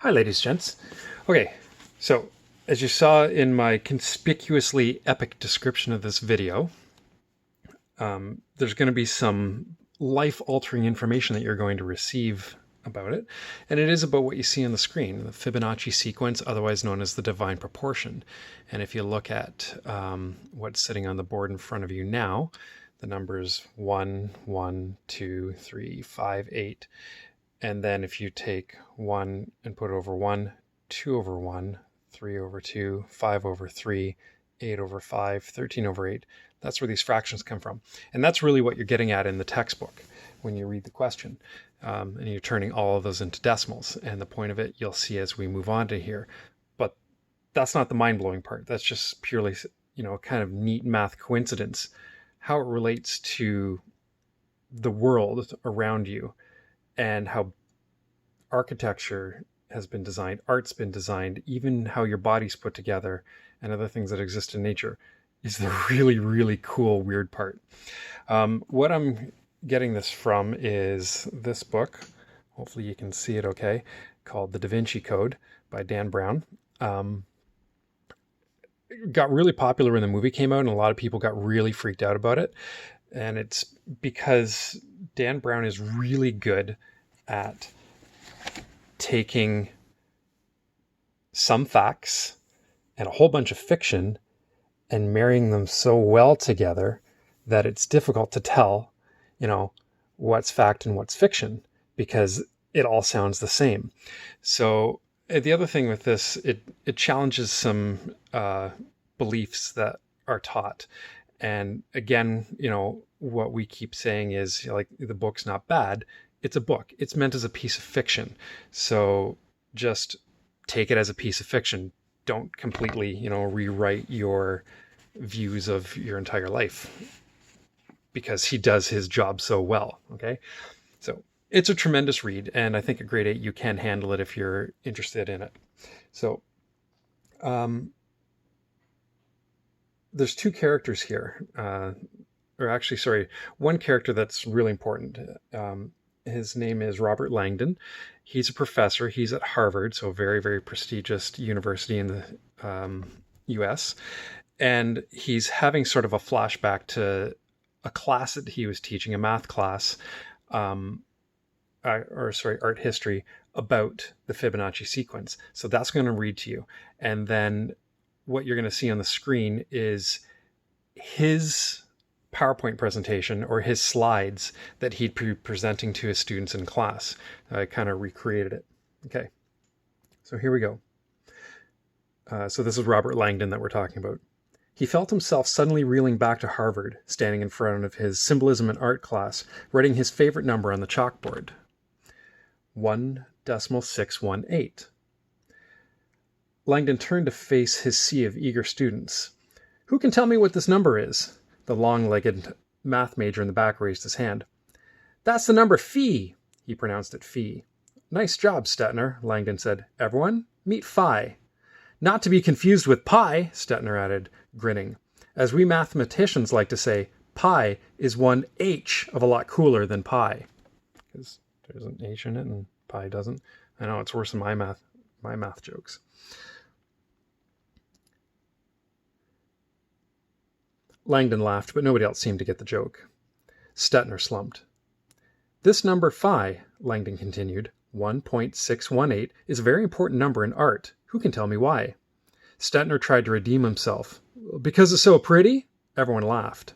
Hi, ladies, gents. Okay, so as you saw in my conspicuously epic description of this video, there's going to be some life-altering information that you're going to receive about it, and it is about what you see on the screen, the Fibonacci sequence, otherwise known as the divine proportion. And if you look at what's sitting on the board in front of you now, the numbers 1, 1, 2, 3, 5, 8. And then if you take 1 and put it over 1, 2 over 1, 3 over 2, 5 over 3, 8 over 5, 13 over 8, that's where these fractions come from. And that's really what you're getting at in the textbook when you read the question. And you're turning all of those into decimals. And the point of it, you'll see as we move on to here. But that's not the mind-blowing part. That's just purely, a kind of neat math coincidence. How it relates to the world around you and how architecture has been designed, art's been designed, even how your body's put together and other things that exist in nature is the really, really cool, weird part. What I'm getting this from is this book. Hopefully you can see it okay, called The Da Vinci Code by Dan Brown. It got really popular when the movie came out, and a lot of people got really freaked out about it. And it's because Dan Brown is really good at taking some facts and a whole bunch of fiction and marrying them so well together that it's difficult to tell, what's fact and what's fiction, because it all sounds the same. So the other thing with this, it challenges some beliefs that are taught. And again, what we keep saying is, like, the book's not bad. It's a book. It's meant as a piece of fiction. So just take it as a piece of fiction. Don't completely, rewrite your views of your entire life, because he does his job so well. Okay. So it's a tremendous read. And I think at grade 8, you can handle it if you're interested in it. So, there's two characters here, one character that's really important. His name is Robert Langdon. He's a professor. He's at Harvard, so a very, very prestigious university in the US. And he's having sort of a flashback to a class that he was teaching, a math class, art history, about the Fibonacci sequence. So that's going to read to you. And then what you're going to see on the screen is his PowerPoint presentation, or his slides that he'd be presenting to his students in class. I kind of recreated it. Okay, so here we go. So this is Robert Langdon that we're talking about. He felt himself suddenly reeling back to Harvard, standing in front of his symbolism and art class, writing his favorite number on the chalkboard. 1.618. Langdon turned to face his sea of eager students. Who can tell me what this number is? The long-legged math major in the back raised his hand. That's the number phi. He pronounced it phi. Nice job, Stettner, Langdon said. Everyone, meet phi. Not to be confused with pi, Stettner added, grinning. As we mathematicians like to say, pi is one h of a lot cooler than pi. Because there's an h in it and pi doesn't. I know, it's worse than my math jokes. Langdon laughed, but nobody else seemed to get the joke. Stettner slumped. This number phi, Langdon continued, 1.618, is a very important number in art. Who can tell me why? Stettner tried to redeem himself. Because it's so pretty? Everyone laughed.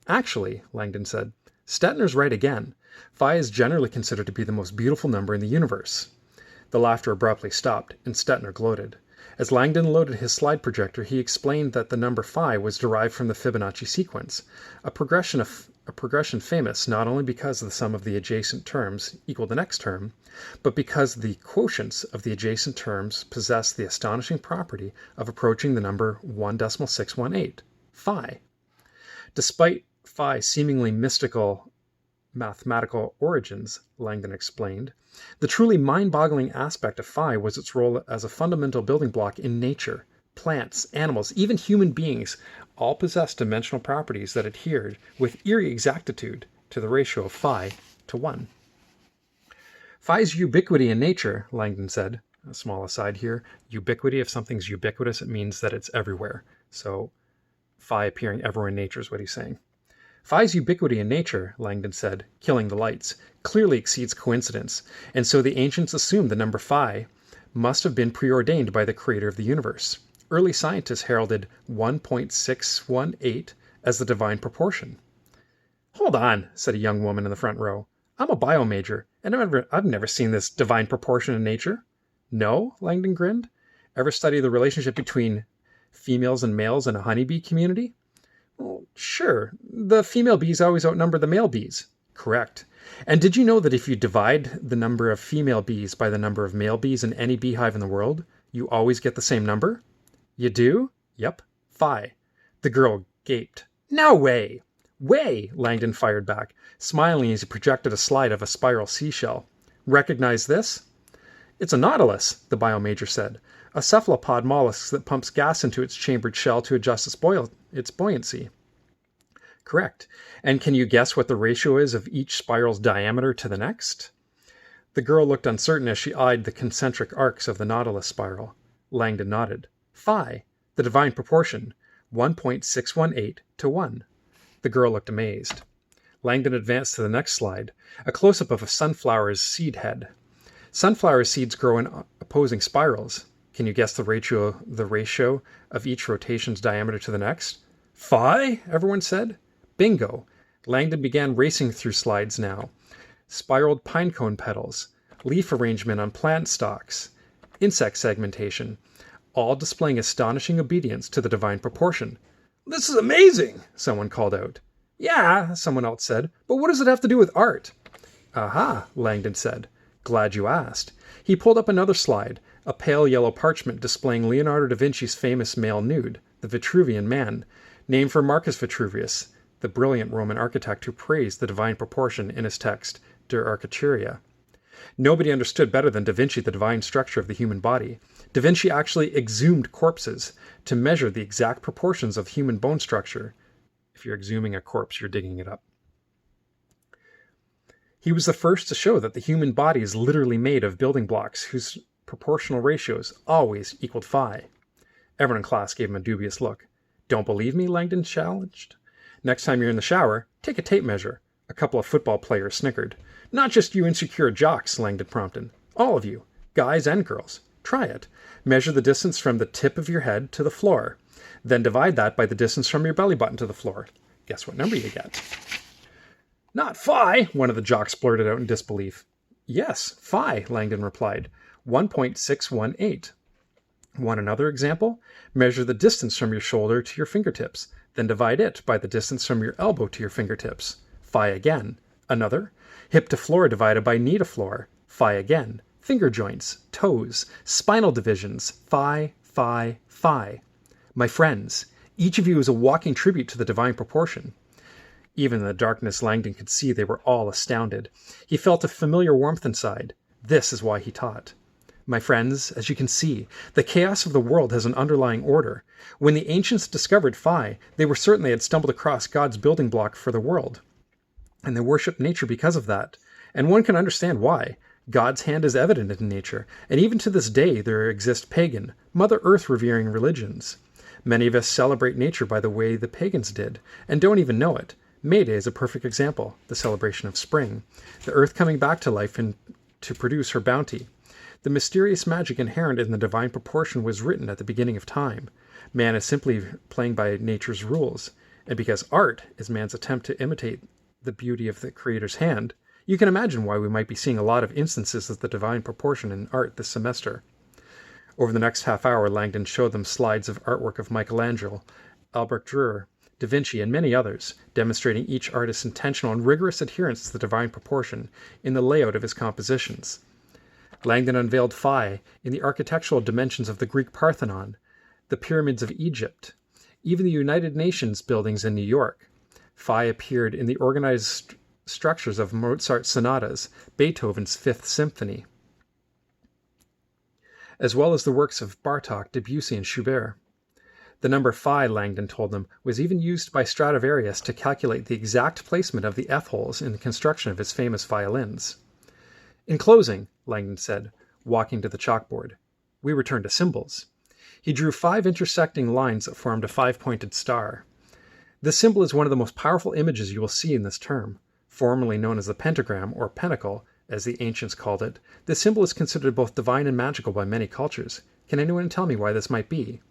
Actually, Langdon said, Stettner's right again. Phi is generally considered to be the most beautiful number in the universe. The laughter abruptly stopped, and Stettner gloated. As Langdon loaded his slide projector, he explained that the number phi was derived from the Fibonacci sequence, a progression famous not only because the sum of the adjacent terms equaled the next term, but because the quotients of the adjacent terms possess the astonishing property of approaching the number 1.618, phi. Despite phi's seemingly mystical mathematical origins, Langdon explained, the truly mind-boggling aspect of phi was its role as a fundamental building block in nature. Plants, animals, even human beings all possessed dimensional properties that adhered with eerie exactitude to the ratio of phi to 1. Phi's ubiquity in nature, Langdon said, A small aside here, ubiquity, if something's ubiquitous, it means that it's everywhere. So phi appearing everywhere in nature is what he's saying. Phi's ubiquity in nature, Langdon said, killing the lights, clearly exceeds coincidence, and so the ancients assumed the number phi must have been preordained by the creator of the universe. Early scientists heralded 1.618 as the divine proportion. Hold on, said a young woman in the front row. I'm a bio major, and I've never seen this divine proportion in nature. No? Langdon grinned. Ever study the relationship between females and males in a honeybee community? Well, sure. The female bees always outnumber the male bees. Correct. And did you know that if you divide the number of female bees by the number of male bees in any beehive in the world, you always get the same number? You do? Yep. Phi. The girl gaped. No way! Way! Langdon fired back, smiling as he projected a slide of a spiral seashell. Recognize this? It's a nautilus, the biomajor said. A cephalopod mollusk that pumps gas into its chambered shell to adjust its buoyancy. Correct. And can you guess what the ratio is of each spiral's diameter to the next? The girl looked uncertain as she eyed the concentric arcs of the nautilus spiral. Langdon nodded. Phi, the divine proportion, 1.618 to 1. The girl looked amazed. Langdon advanced to the next slide, a close-up of a sunflower's seed head. Sunflower seeds grow in opposing spirals. Can you guess the ratio of each rotation's diameter to the next? Phi, everyone said. Bingo. Langdon began racing through slides now. Spiraled pinecone petals, leaf arrangement on plant stalks, insect segmentation, all displaying astonishing obedience to the divine proportion. This is amazing, someone called out. Yeah, someone else said, but what does it have to do with art? Aha, Langdon said. Glad you asked. He pulled up another slide, a pale yellow parchment displaying Leonardo da Vinci's famous male nude, the Vitruvian Man, named for Marcus Vitruvius, the brilliant Roman architect who praised the divine proportion in his text, De Architecturia. Nobody understood better than Da Vinci the divine structure of the human body. Da Vinci actually exhumed corpses to measure the exact proportions of human bone structure. If you're exhuming a corpse, you're digging it up. He was the first to show that the human body is literally made of building blocks whose proportional ratios always equaled phi. Everyone in class gave him a dubious look. Don't believe me? Langdon challenged. Next time you're in the shower, take a tape measure. A couple of football players snickered. Not just you insecure jocks, Langdon prompted. All of you, guys and girls. Try it. Measure the distance from the tip of your head to the floor. Then divide that by the distance from your belly button to the floor. Guess what number you get? Not phi, one of the jocks blurted out in disbelief. Yes, phi, Langdon replied. 1.618. Want another example? Measure the distance from your shoulder to your fingertips. Then divide it by the distance from your elbow to your fingertips. Phi again. Another? Hip to floor divided by knee to floor. Phi again. Finger joints, toes, spinal divisions. Phi, phi, phi. My friends, each of you is a walking tribute to the divine proportion. Even in the darkness, Langdon could see they were all astounded. He felt a familiar warmth inside. This is why he taught. My friends, as you can see, the chaos of the world has an underlying order. When the ancients discovered phi, they were certain they had stumbled across God's building block for the world. And they worshipped nature because of that. And one can understand why. God's hand is evident in nature, and even to this day there exist pagan, Mother Earth revering religions. Many of us celebrate nature by the way the pagans did, and don't even know it. May Day is a perfect example, the celebration of spring, the earth coming back to life and to produce her bounty. The mysterious magic inherent in the divine proportion was written at the beginning of time. Man is simply playing by nature's rules, and because art is man's attempt to imitate the beauty of the Creator's hand, you can imagine why we might be seeing a lot of instances of the divine proportion in art this semester. Over the next half hour, Langdon showed them slides of artwork of Michelangelo, Albrecht Dürer, Da Vinci, and many others, demonstrating each artist's intentional and rigorous adherence to the divine proportion in the layout of his compositions. Langdon unveiled phi in the architectural dimensions of the Greek Parthenon, the pyramids of Egypt, even the United Nations buildings in New York. Phi appeared in the organized structures of Mozart's sonatas, Beethoven's Fifth Symphony, as well as the works of Bartók, Debussy, and Schubert. The number phi, Langdon told them, was even used by Stradivarius to calculate the exact placement of the F-holes in the construction of his famous violins. In closing, Langdon said, walking to the chalkboard. We return to symbols. He drew 5 intersecting lines that formed a 5-pointed star. This symbol is one of the most powerful images you will see in this term. Formerly known as the pentagram, or pentacle, as the ancients called it, this symbol is considered both divine and magical by many cultures. Can anyone tell me why this might be?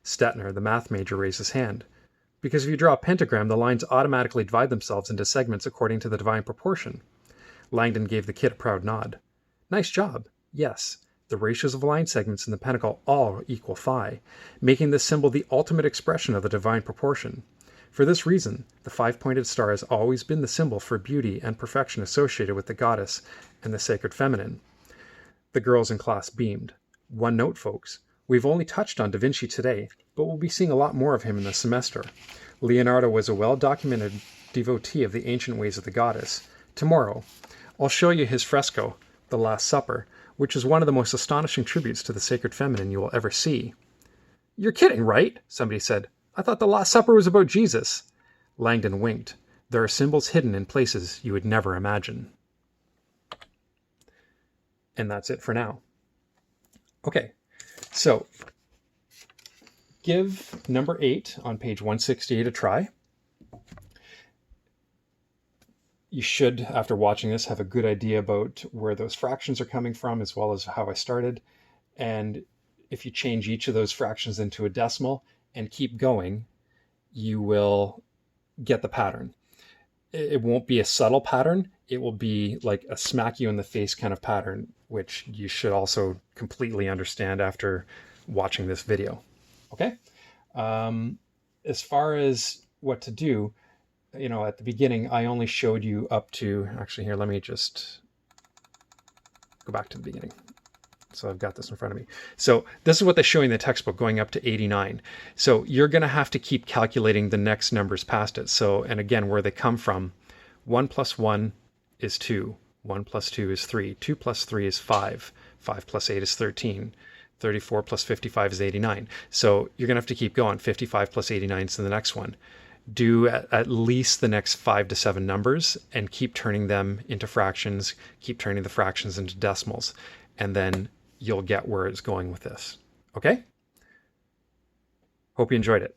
Stetner, the math major, raised his hand. Because if you draw a pentagram, the lines automatically divide themselves into segments according to the divine proportion. Langdon gave the kid a proud nod. Nice job. Yes, the ratios of line segments in the pentacle all equal phi, making this symbol the ultimate expression of the divine proportion. For this reason, the 5-pointed star has always been the symbol for beauty and perfection associated with the goddess and the sacred feminine. The girls in class beamed. One note, folks. We've only touched on Da Vinci today, but we'll be seeing a lot more of him in the semester. Leonardo was a well-documented devotee of the ancient ways of the goddess. Tomorrow, I'll show you his fresco, The Last Supper, which is one of the most astonishing tributes to the sacred feminine you will ever see. You're kidding, right? Somebody said. I thought the Last Supper was about Jesus. Langdon winked. There are symbols hidden in places you would never imagine. And that's it for now. Okay, so give number 8 on page 168 a try. You should, after watching this, have a good idea about where those fractions are coming from, as well as how I started. And if you change each of those fractions into a decimal and keep going, you will get the pattern. It won't be a subtle pattern. It will be like a smack you in the face kind of pattern, which you should also completely understand after watching this video. Okay? As far as what to do, at the beginning, I only showed you up to, actually here, let me just go back to the beginning. So I've got this in front of me. So this is what they show in the textbook, going up to 89. So you're going to have to keep calculating the next numbers past it. So, and again, where they come from, 1 plus 1 is 2. 1 plus 2 is 3. 2 plus 3 is 5. 5 plus 8 is 13. 34 plus 55 is 89. So you're going to have to keep going. 55 plus 89 is the next one. Do at least the next 5 to 7 numbers and keep turning them into fractions, keep turning the fractions into decimals, and then you'll get where it's going with this. Okay? Hope you enjoyed it.